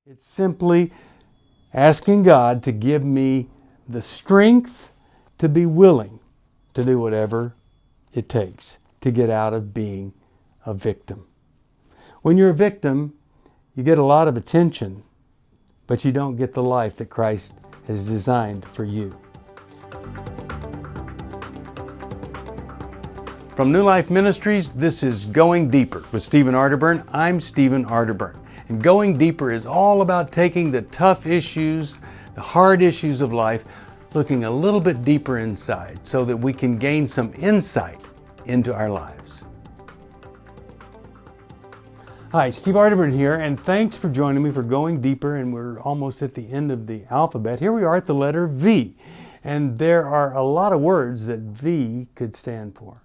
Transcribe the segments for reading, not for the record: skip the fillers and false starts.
It's simply asking God to give me the strength to be willing to do whatever it takes to get out of being a victim. When you're a victim, you get a lot of attention, but you don't get the life that Christ has designed for you. From New Life Ministries, this is Going Deeper with Stephen Arterburn. I'm Stephen Arterburn. And Going Deeper is all about taking the tough issues, the hard issues of life, looking a little bit deeper inside so that we can gain some insight into our lives. Hi, Steve Arterburn here, and thanks for joining me for Going Deeper, and we're almost at the end of the alphabet. Here we are at the letter V, and there are a lot of words that V could stand for.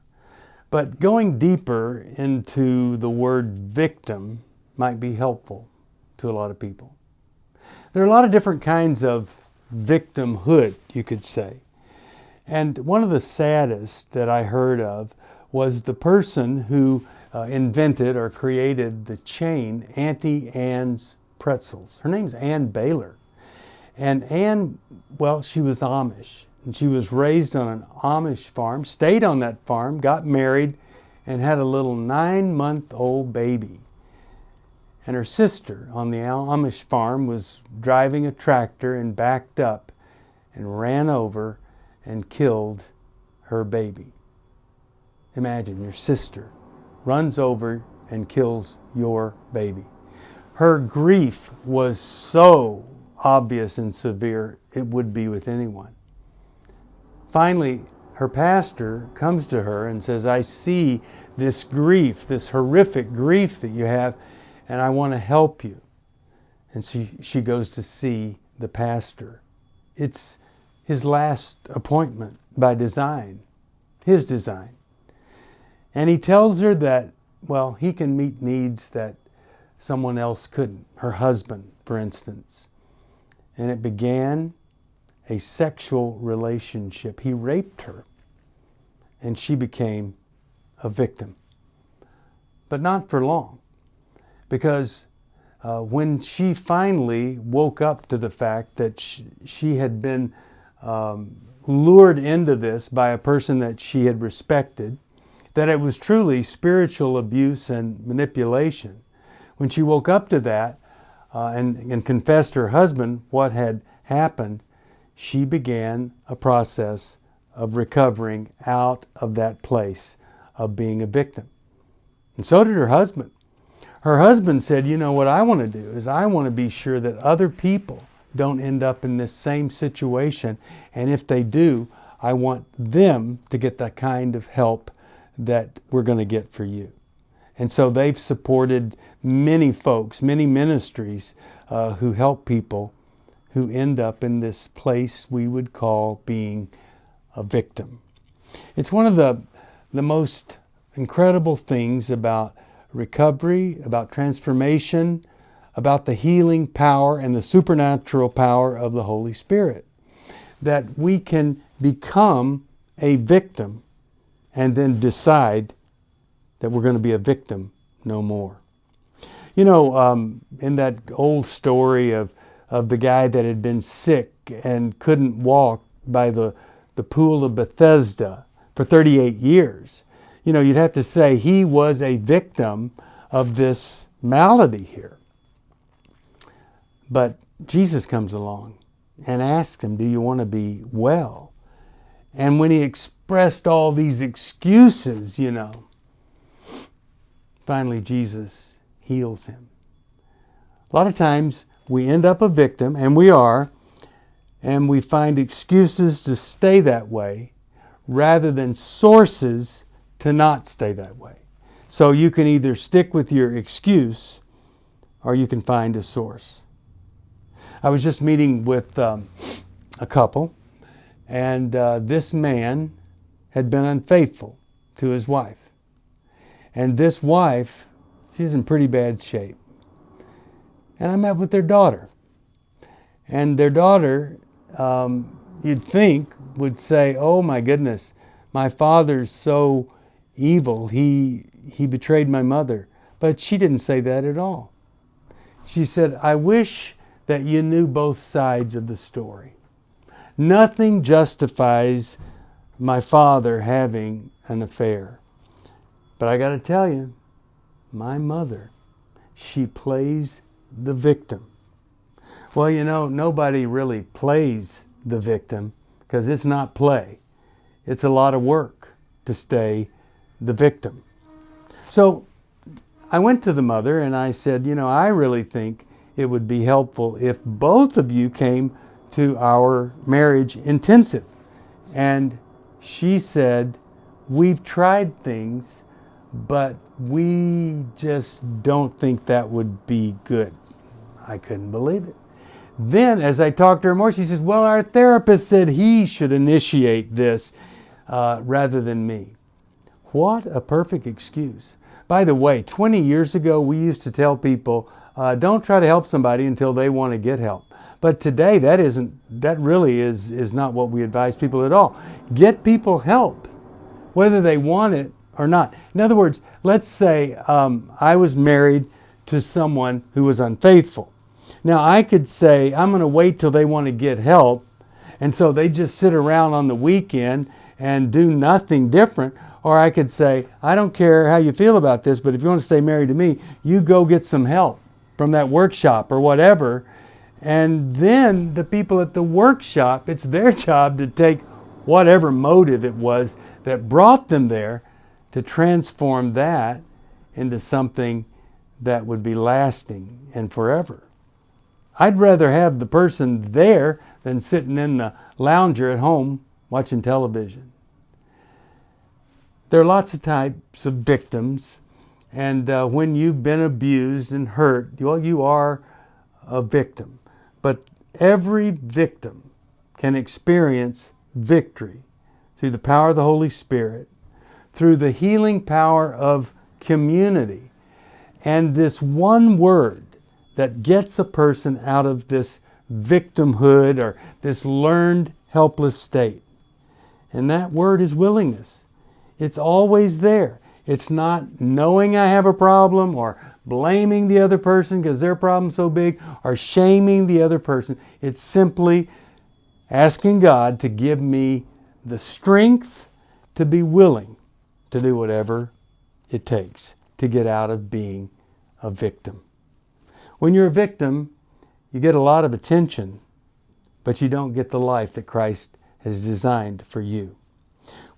But going deeper into the word victim might be helpful to a lot of people. There are a lot of different kinds of victimhood, you could say. And one of the saddest that I heard of was the person who invented or created the chain Auntie Anne's Pretzels. Her name's Ann Baylor. And Ann, well, she was Amish. And she was raised on an Amish farm, stayed on that farm, got married, and had a little 9-month-old baby. And her sister on the Amish farm was driving a tractor and backed up and ran over and killed her baby. Imagine your sister runs over and kills your baby. Her grief was so obvious and severe it would be with anyone. Finally, her pastor comes to her and says, I see this grief, this horrific grief that you have, and I want to help you. And she goes to see the pastor. It's his last appointment by design, his design. And he tells her that, well, he can meet needs that someone else couldn't, her husband, for instance. And it began a sexual relationship. He raped her, and she became a victim. But not for long, because when she finally woke up to the fact that she had been lured into this by a person that she had respected, that it was truly spiritual abuse and manipulation. When she woke up to that and confessed to her husband what had happened, she began a process of recovering out of that place of being a victim. And so did her husband. Her husband said, you know, what I want to do is I want to be sure that other people don't end up in this same situation. And if they do, I want them to get the kind of help that we're going to get for you. And so they've supported many folks, many ministries who help people who end up in this place we would call being a victim. It's one of the most incredible things about recovery, about transformation, about the healing power and the supernatural power of the Holy Spirit. That we can become a victim and then decide that we're going to be a victim no more. You know, in that old story of the guy that had been sick and couldn't walk by the pool of Bethesda for 38 years. You know, you'd have to say he was a victim of this malady here. But Jesus comes along and asks him, do you want to be well? And when he expressed all these excuses, you know, finally Jesus heals him. A lot of times we end up a victim, and we are, and we find excuses to stay that way rather than sources to not stay that way. So you can either stick with your excuse or you can find a source. I was just meeting with a couple, and this man had been unfaithful to his wife. And this wife, she's in pretty bad shape. And I met with their daughter. And their daughter, you'd think, would say, oh my goodness, my father's so evil, he betrayed my mother. But she didn't say that at all. She said, I wish that you knew both sides of the story. Nothing justifies my father having an affair. But I got to tell you, my mother, she plays the victim. Well, you know, nobody really plays the victim because it's not play. It's a lot of work to stay the victim. So I went to the mother and I said, you know, I really think it would be helpful if both of you came to our marriage intensive. And she said, we've tried things, but we just don't think that would be good. I couldn't believe it. Then as I talked to her more, she says, well, our therapist said he should initiate this rather than me. What a perfect excuse. By the way, 20 years ago, we used to tell people, don't try to help somebody until they want to get help. But today, that really is not what we advise people at all. Get people help, whether they want it or not. In other words, let's say I was married to someone who was unfaithful. Now, I could say, I'm going to wait till they want to get help, and so they just sit around on the weekend and do nothing different. Or I could say, I don't care how you feel about this, but if you want to stay married to me, you go get some help from that workshop or whatever. And then the people at the workshop, it's their job to take whatever motive it was that brought them there to transform that into something that would be lasting and forever. I'd rather have the person there than sitting in the lounger at home watching television. There are lots of types of victims, and when you've been abused and hurt, you are a victim. But every victim can experience victory through the power of the Holy Spirit, through the healing power of community, and this one word that gets a person out of this victimhood or this learned helpless state. And that word is willingness. It's always there. It's not knowing I have a problem or blaming the other person because their problem's so big or shaming the other person. It's simply asking God to give me the strength to be willing to do whatever it takes to get out of being a victim. When you're a victim, you get a lot of attention, but you don't get the life that Christ has designed for you.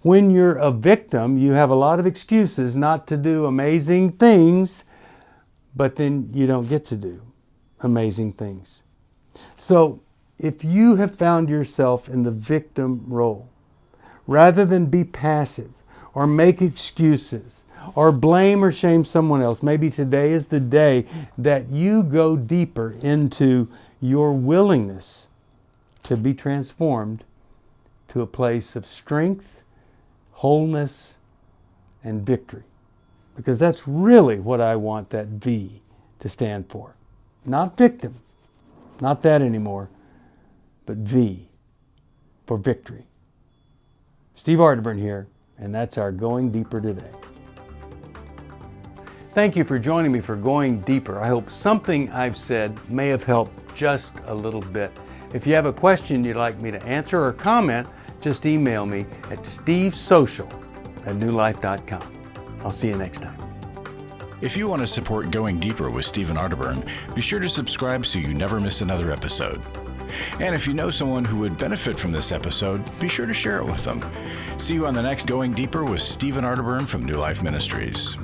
When you're a victim, you have a lot of excuses not to do amazing things, but then you don't get to do amazing things. So if you have found yourself in the victim role, rather than be passive or make excuses or blame or shame someone else, maybe today is the day that you go deeper into your willingness to be transformed to a place of strength, wholeness, and victory. Because that's really what I want that V to stand for. Not victim, not that anymore, but V for victory. Steve Arterburn here, and that's our Going Deeper today. Thank you for joining me for Going Deeper. I hope something I've said may have helped just a little bit. If you have a question you'd like me to answer or comment, just email me at stevesocial@newlife.com. I'll see you next time. If you want to support Going Deeper with Stephen Arterburn, be sure to subscribe so you never miss another episode. And if you know someone who would benefit from this episode, be sure to share it with them. See you on the next Going Deeper with Stephen Arterburn from New Life Ministries.